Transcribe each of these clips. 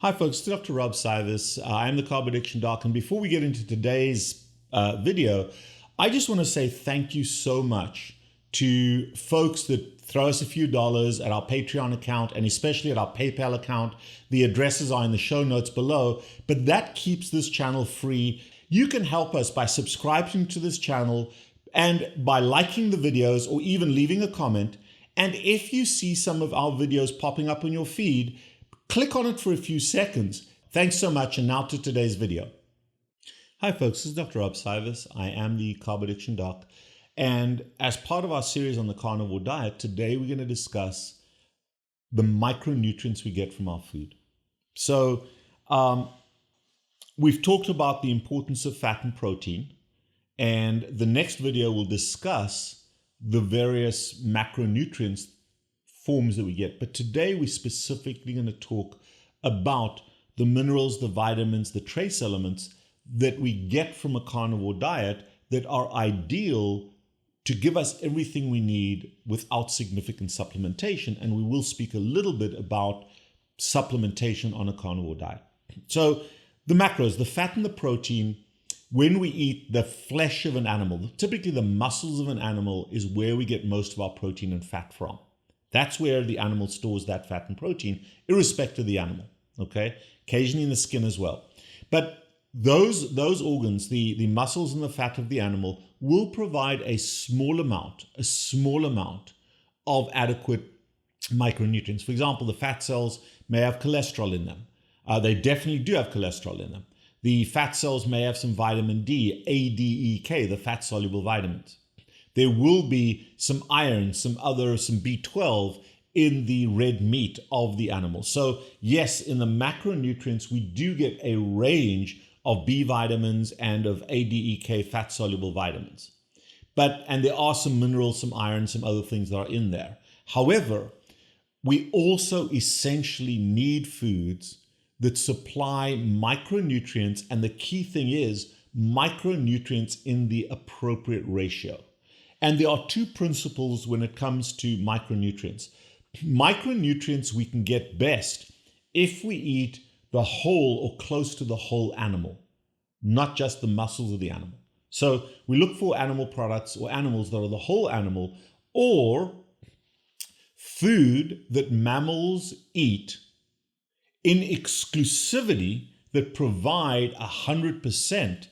Hi folks, it's Dr. Rob CYWES. I'm the Carb Addiction Doc, and before we get into today's video, I just want to say thank you so much to folks that throw us a few dollars at our Patreon account and especially at our PayPal account. The addresses are in the show notes below, but that keeps this channel free. You can help us by subscribing to this channel and by liking the videos or even leaving a comment. And if you see some of our videos popping up on your feed, click on it for a few seconds. Thanks so much, and now to today's video. Hi folks, this is Dr. Rob CYWES. I am the Carb Addiction Doc, and as part of our series on the carnivore diet, today we're going to discuss the micronutrients we get from our food. So we've talked about the importance of fat and protein, and the next video will discuss the various macronutrients forms that we get. But today we're specifically going to talk about the minerals, the vitamins, the trace elements that we get from a carnivore diet that are ideal to give us everything we need without significant supplementation. And we will speak a little bit about supplementation on a carnivore diet. So the macros, the fat and the protein, when we eat the flesh of an animal, typically the muscles of an animal is where we get most of our protein and fat from. That's where the animal stores that fat and protein, irrespective of the animal, okay? Occasionally in the skin as well. But those organs, the muscles and the fat of the animal, will provide a small amount of adequate micronutrients. For example, the fat cells may have cholesterol in them. They definitely do have cholesterol in them. The fat cells may have some vitamin D, A, D, E, K, the fat-soluble vitamins. There will be some iron, some B12 in the red meat of the animal. So yes, in the macronutrients, we do get a range of B vitamins and of A, D, E, K fat-soluble vitamins. And there are some minerals, some iron, some other things that are in there. However, we also essentially need foods that supply micronutrients, and the key thing is micronutrients in the appropriate ratio. And there are two principles when it comes to micronutrients. Micronutrients we can get best if we eat the whole or close to the whole animal, not just the muscles of the animal. So we look for animal products or animals that are the whole animal, or food that mammals eat in exclusivity that provide 100%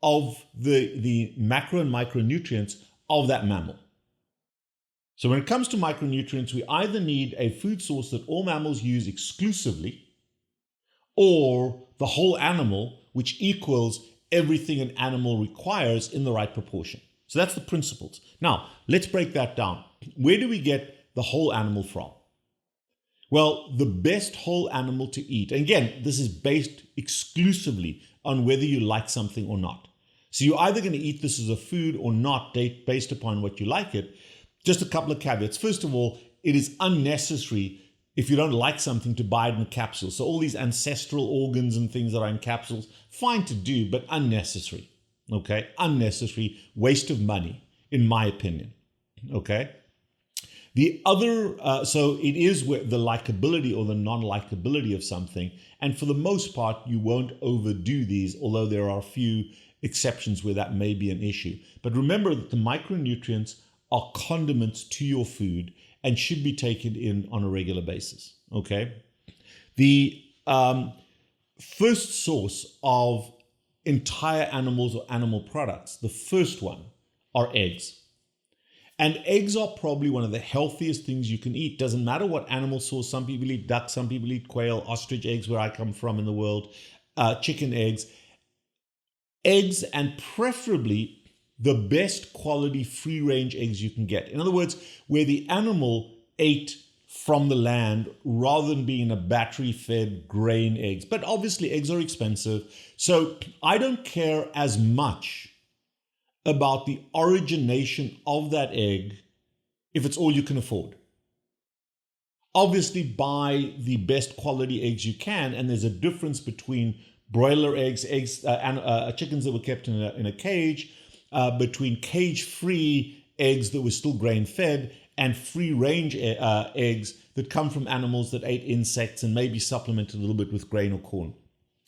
of the macro and micronutrients of that mammal. So when it comes to micronutrients, we either need a food source that all mammals use exclusively, or the whole animal, which equals everything an animal requires in the right proportion. So that's the principles. Now, let's break that down. Where do we get the whole animal from? Well, the best whole animal to eat, and again, this is based exclusively on whether you like something or not. So you're either going to eat this as a food or not, based upon what you like it. Just a couple of caveats. First of all, it is unnecessary if you don't like something to buy it in a capsule. So all these ancestral organs and things that are in capsules, fine to do, but unnecessary. Okay, unnecessary, waste of money, in my opinion. Okay. The other, so it is the likability or the non-likability of something. And for the most part, you won't overdo these, although there are a few exceptions where that may be an issue. But remember that the micronutrients are condiments to your food and should be taken in on a regular basis, okay? The first source of entire animals or animal products, the first one, are eggs. And eggs are probably one of the healthiest things you can eat. Doesn't matter what animal source. Some people eat duck, some people eat quail, ostrich eggs, where I come from in the world, chicken eggs. Eggs, and preferably the best quality free-range eggs you can get. In other words, where the animal ate from the land rather than being a battery-fed grain eggs. But obviously eggs are expensive, so I don't care as much about the origination of that egg if it's all you can afford. Obviously buy the best quality eggs you can, and there's a difference between broiler eggs, chickens that were kept in a cage, between cage-free eggs that were still grain-fed and free-range eggs that come from animals that ate insects and maybe supplemented a little bit with grain or corn.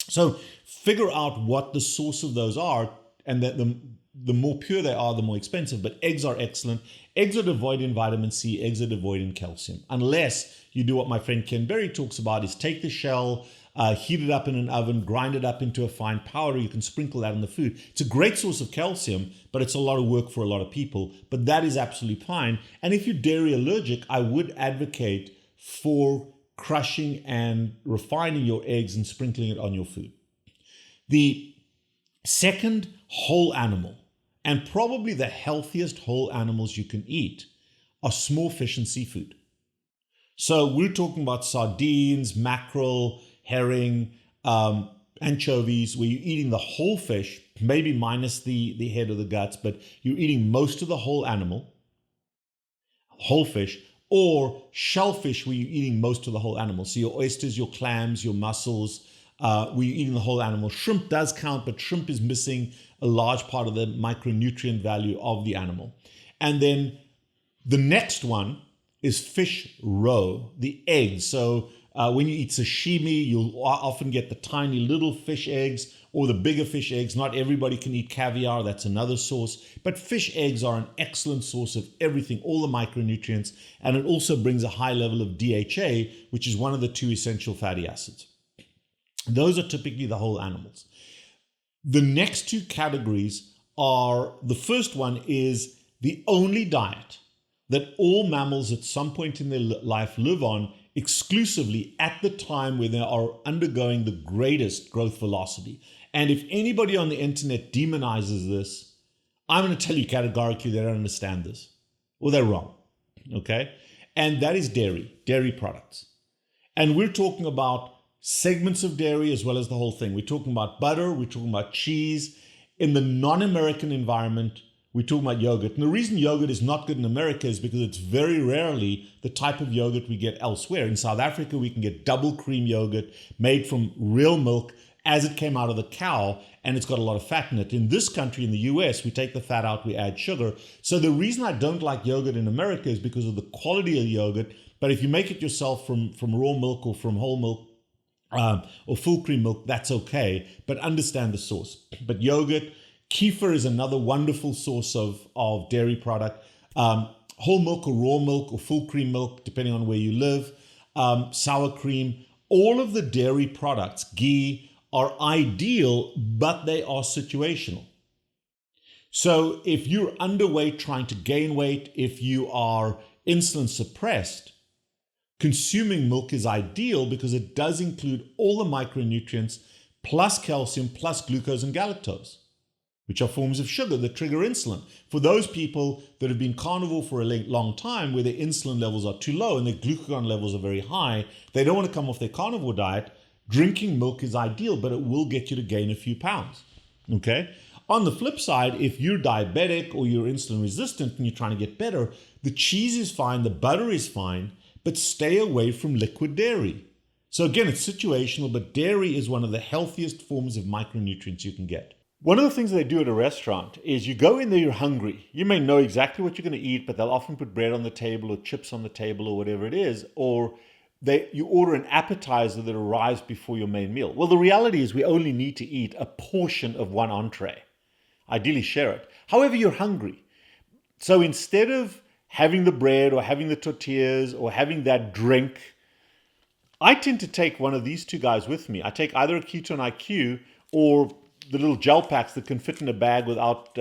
So figure out what the source of those are, and that the more pure they are, the more expensive. But eggs are excellent. Eggs are devoid in vitamin C. Eggs are devoid in calcium. Unless you do what my friend Ken Berry talks about, is take the shell, heat it up in an oven, grind it up into a fine powder. You can sprinkle that in the food. It's a great source of calcium, but it's a lot of work for a lot of people. But that is absolutely fine. And if you're dairy allergic, I would advocate for crushing and refining your eggs and sprinkling it on your food. The second whole animal, and probably the healthiest whole animals you can eat, are small fish and seafood. So we're talking about sardines, mackerel, herring, anchovies, where you're eating the whole fish, maybe minus the head or the guts, but you're eating most of the whole animal, whole fish, or shellfish, where you're eating most of the whole animal. So your oysters, your clams, your mussels, where you're eating the whole animal. Shrimp does count, but shrimp is missing a large part of the micronutrient value of the animal. And then the next one is fish roe, the eggs. So when you eat sashimi, you'll often get the tiny little fish eggs or the bigger fish eggs. Not everybody can eat caviar. That's another source. But fish eggs are an excellent source of everything, all the micronutrients. And it also brings a high level of DHA, which is one of the 2 essential fatty acids. Those are typically the whole animals. The next 2 categories are, the first one is the only diet that all mammals at some point in their life live on exclusively at the time where they are undergoing the greatest growth velocity. And if anybody on the internet demonizes this, I'm going to tell you categorically they don't understand this, or they're wrong, okay? And that is dairy products. And we're talking about segments of dairy as well as the whole thing. We're talking about butter, we're talking about cheese. In the non-American environment, we're talking about yogurt. And the reason yogurt is not good in America is because it's very rarely the type of yogurt we get elsewhere. In South Africa, we can get double cream yogurt made from real milk as it came out of the cow, and it's got a lot of fat in it. In this country, in the US, we take the fat out, we add sugar. So the reason I don't like yogurt in America is because of the quality of the yogurt. But if you make it yourself from raw milk or from whole milk, or full cream milk, that's okay, but understand the source. But yogurt, kefir is another wonderful source of dairy product. Whole milk or raw milk or full cream milk, depending on where you live. Sour cream, all of the dairy products, ghee, are ideal, but they are situational. So if you're underweight trying to gain weight, if you are insulin suppressed, consuming milk is ideal because it does include all the micronutrients plus calcium plus glucose and galactose, which are forms of sugar that trigger insulin. For those people that have been carnivore for a long time, where their insulin levels are too low and their glucagon levels are very high, they don't want to come off their carnivore diet, drinking milk is ideal, but it will get you to gain a few pounds, okay? On the flip side, if you're diabetic or you're insulin resistant and you're trying to get better, the cheese is fine, the butter is fine, but stay away from liquid dairy. So again, it's situational, but dairy is one of the healthiest forms of micronutrients you can get. One of the things they do at a restaurant is you go in there, you're hungry. You may know exactly what you're going to eat, but they'll often put bread on the table or chips on the table or whatever it is, or you order an appetizer that arrives before your main meal. Well, the reality is we only need to eat a portion of one entree. Ideally share it. However, you're hungry. So instead of having the bread or having the tortillas or having that drink, I tend to take one of these 2 guys with me. I take either a Ketone IQ or the little gel packs that can fit in a bag without,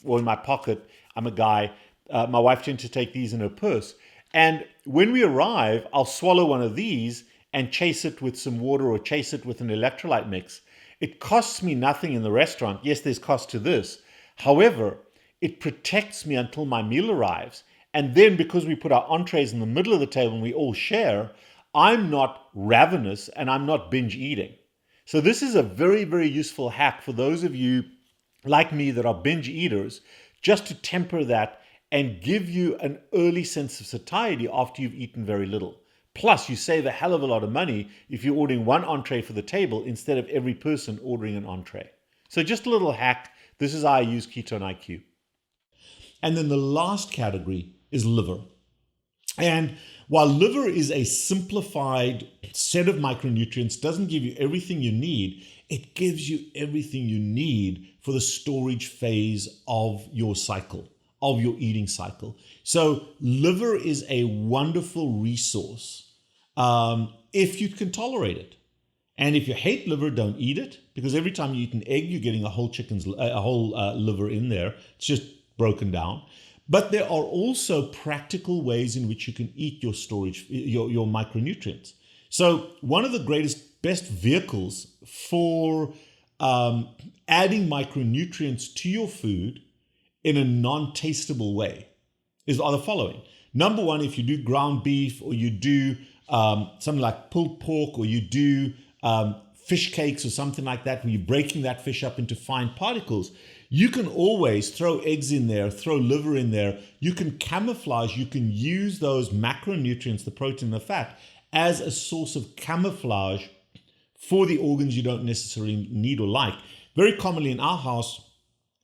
or in my pocket. I'm a guy. My wife tends to take these in her purse. And when we arrive, I'll swallow one of these and chase it with some water or chase it with an electrolyte mix. It costs me nothing in the restaurant. Yes, there's cost to this. However, it protects me until my meal arrives. And then because we put our entrees in the middle of the table and we all share, I'm not ravenous and I'm not binge eating. So this is a very, very useful hack for those of you like me that are binge eaters, just to temper that and give you an early sense of satiety after you've eaten very little. Plus, you save a hell of a lot of money if you're ordering one entree for the table instead of every person ordering an entree. So just a little hack. This is how I use Ketone IQ. And then the last category is liver. And While liver is a simplified set of micronutrients, doesn't give you everything you need, it gives you everything you need for the storage phase of your cycle, of your eating cycle. So liver is a wonderful resource if you can tolerate it. And if you hate liver, don't eat it, because every time you eat an egg, you're getting a whole liver in there. It's just broken down. But there are also practical ways in which you can eat your storage, your micronutrients. So one of the best vehicles for adding micronutrients to your food in a non-tasteable way are the following. Number one, if you do ground beef, or you do something like pulled pork, or you do fish cakes or something like that, where you're breaking that fish up into fine particles, you can always throw eggs in there, throw liver in there. You can camouflage, you can use those macronutrients, the protein and the fat, as a source of camouflage for the organs you don't necessarily need or like. Very commonly in our house,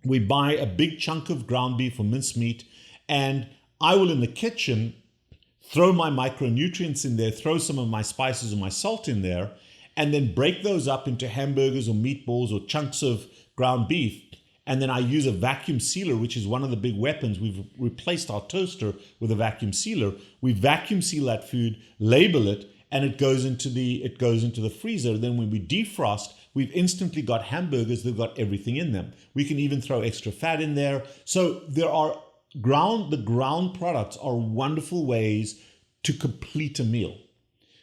we buy a big chunk of ground beef or mincemeat, and I will in the kitchen throw my micronutrients in there, throw some of my spices or my salt in there, and then break those up into hamburgers or meatballs or chunks of ground beef. And then I use a vacuum sealer, which is one of the big weapons. We've replaced our toaster with a vacuum sealer. We vacuum seal that food, label it, and it goes into the freezer. Then when we defrost, we've instantly got hamburgers that have got everything in them. We can even throw extra fat in there. So the ground products are wonderful ways to complete a meal.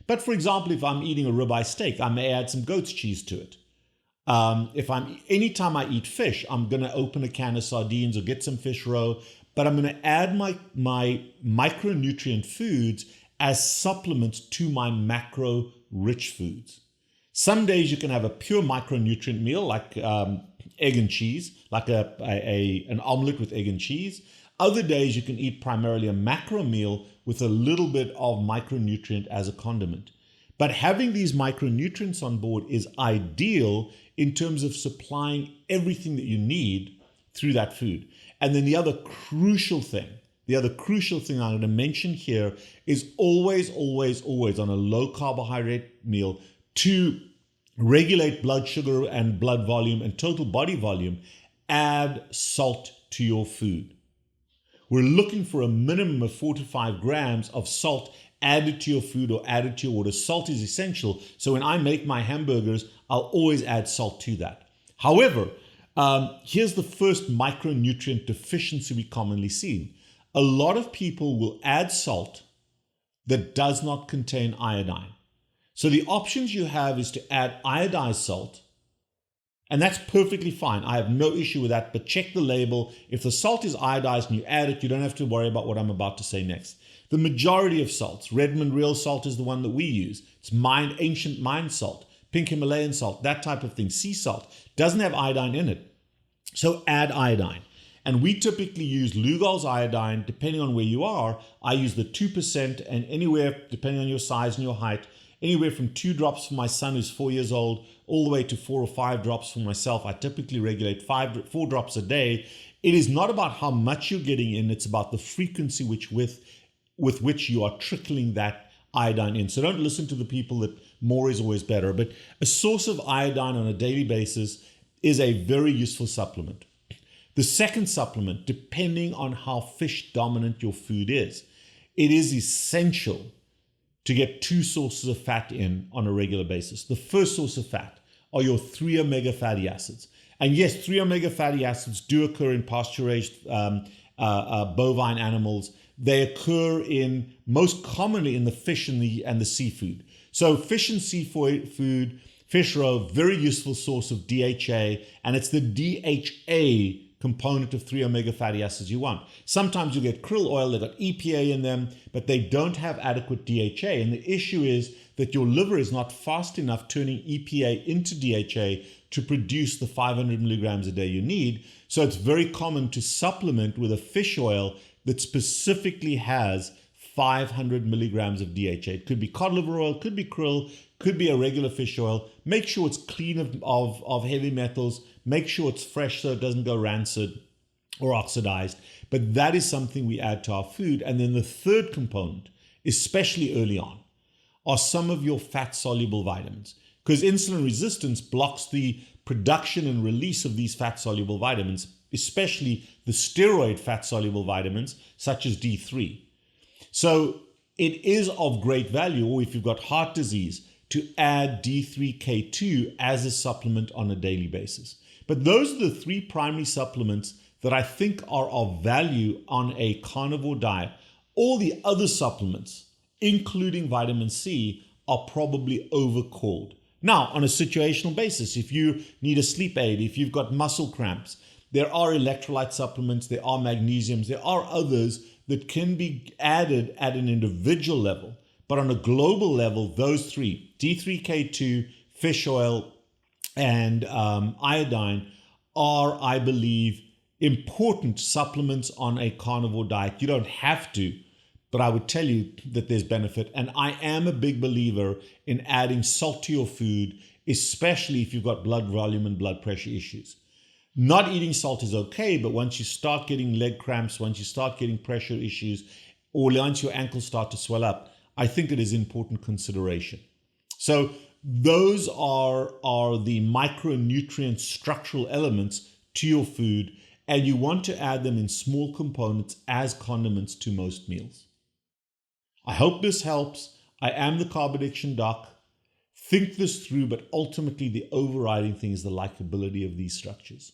But for example, if I'm eating a ribeye steak, I may add some goat's cheese to it. Anytime I eat fish, I'm going to open a can of sardines or get some fish roe, but I'm going to add my micronutrient foods as supplements to my macro-rich foods. Some days you can have a pure micronutrient meal like egg and cheese, like an omelet with egg and cheese. Other days you can eat primarily a macro meal with a little bit of micronutrient as a condiment. But having these micronutrients on board is ideal in terms of supplying everything that you need through that food. And then the other crucial thing I'm going to mention here is always on a low carbohydrate meal, to regulate blood sugar and blood volume and total body volume, add salt to your food. We're looking for a minimum of 4 to 5 grams of salt added to your food or added to your water. Salt is essential. So when I make my hamburgers, I'll always add salt to that. However, here's the first micronutrient deficiency we commonly see. A lot of people will add salt that does not contain iodine. So the options you have is to add iodized salt, and that's perfectly fine. I have no issue with that, but check the label. If the salt is iodized and you add it, you don't have to worry about what I'm about to say next. The majority of salts, Redmond real salt is the one that we use. It's ancient mine salt, pink Himalayan salt, that type of thing. Sea salt doesn't have iodine in it. So add iodine. And we typically use Lugol's iodine, depending on where you are. I use the 2%, and anywhere, depending on your size and your height, anywhere from 2 drops for my son who's 4 years old, all the way to 4 or 5 drops for myself. I typically regulate 4 drops a day. It is not about how much you're getting in, it's about the frequency with which you are trickling that iodine in. So don't listen to the people that more is always better. But a source of iodine on a daily basis is a very useful supplement. The second supplement, depending on how fish dominant your food is, it is essential to get 2 sources of fat in on a regular basis. The first source of fat are your 3 omega fatty acids. And yes, 3 omega fatty acids do occur in pasture-raised bovine animals. They occur most commonly in the fish and the seafood. So fish and seafood, fish roe, very useful source of DHA, and it's the DHA component of 3 omega fatty acids you want. Sometimes you get krill oil, they've got EPA in them, but they don't have adequate DHA. And the issue is that your liver is not fast enough turning EPA into DHA to produce the 500 milligrams a day you need. So it's very common to supplement with a fish oil that specifically has 500 milligrams of DHA. It could be cod liver oil, could be krill, could be a regular fish oil. Make sure it's clean of heavy metals. Make sure it's fresh so it doesn't go rancid or oxidized. But that is something we add to our food. And then the third component especially early on, are some of your fat-soluble vitamins, because insulin resistance blocks the production and release of these fat-soluble vitamins, especially the steroid fat-soluble vitamins such as D3. So it is of great value, or if you've got heart disease, to add D3K2 as a supplement on a daily basis. But those are the three primary supplements that I think are of value on a carnivore diet. All the other supplements, including vitamin C, are probably overcalled. Now, on a situational basis, if you need a sleep aid, if you've got muscle cramps, there are electrolyte supplements, there are magnesiums, there are others that can be added at an individual level. But on a global level, those three, D3K2, fish oil, and iodine, are, I believe, important supplements on a carnivore diet. You don't have to, but I would tell you that there's benefit. And I am a big believer in adding salt to your food, especially if you've got blood volume and blood pressure issues. Not eating salt is okay, but once you start getting leg cramps, once you start getting pressure issues, or once your ankles start to swell up, I think it is important consideration. So those are the micronutrient structural elements to your food, and you want to add them in small components as condiments to most meals. I hope this helps. I am the Carb Addiction Doc. Think this through, but ultimately the overriding thing is the likability of these structures.